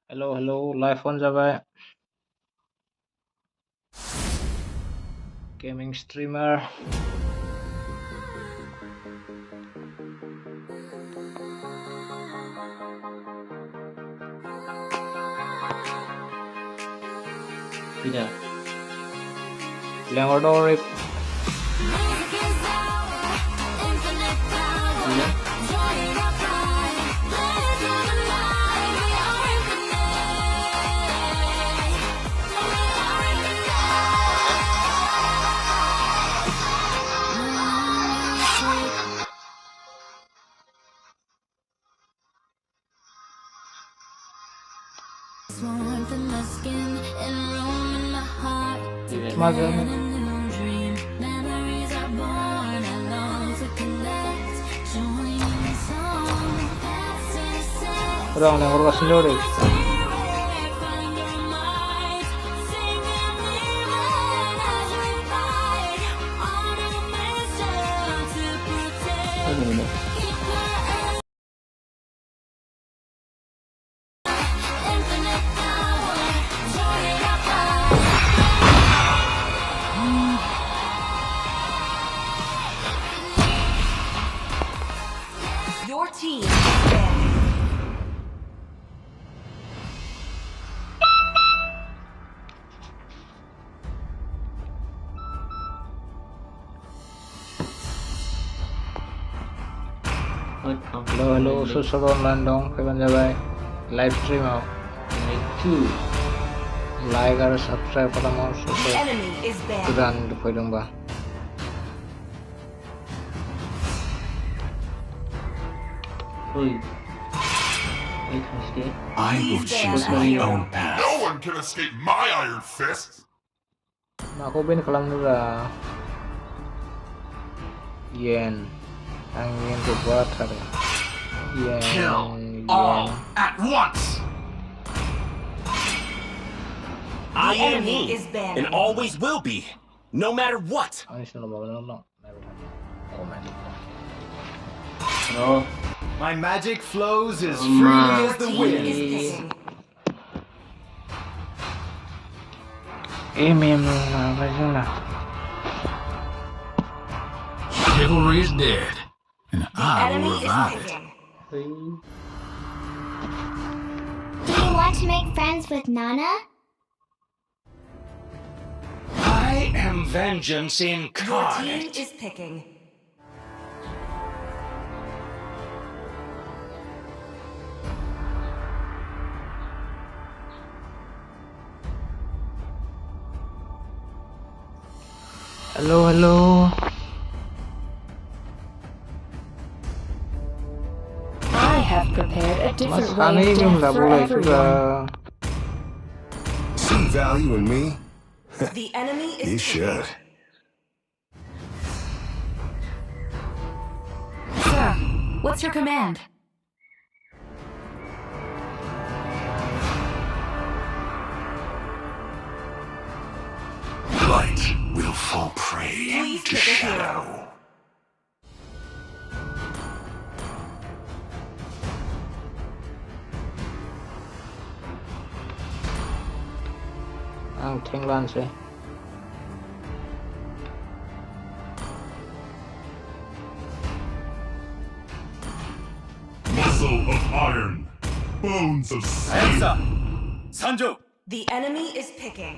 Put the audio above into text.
Hello, hello, live on যাবে gaming streamer Tidak. Leonardo Rip warmth in my skin and room in my heart. Mazan Memories are born. I long to connect. Join the song. Passing set. Udah Leonardo kasih lyrics Find your mind. Sing and leave as we fight. On a mission to protect. Keep your infinite power. Join our power. Your team is banned. Hello, hello, susur online dong kapan যাবে live stream out Itu. like R subscribe kata mau susur Enemy is banned. kudan dupoi dong ba Oi. Wait, Mister. I will choose my own path. No one can escape my iron fist! nah aku bin kelam dulu yen ang yen tuh buat hari yen Kill yen all at once. I am enemy me, is banned. and always will be, no matter what. ini sih nomor no oh man Oh, My magic flows as Come freely on. as the Team is wind. picking. mem apa sih lah Chivalry is dead, and I will Enemy is revive it. picking. Do you want to make friends with Nana? I am vengeance Your team incarnate. is picking. halo halo I have prepared a mas different Hani way of juga death nggak for boleh juga everyone. See value in me? The enemy is You picking. should. Sir, what's your command? Light will fall prey Please to pick a hero. shadow. ang tinglan sih Muscle of iron, bones of steel. Sanjo. The enemy is picking.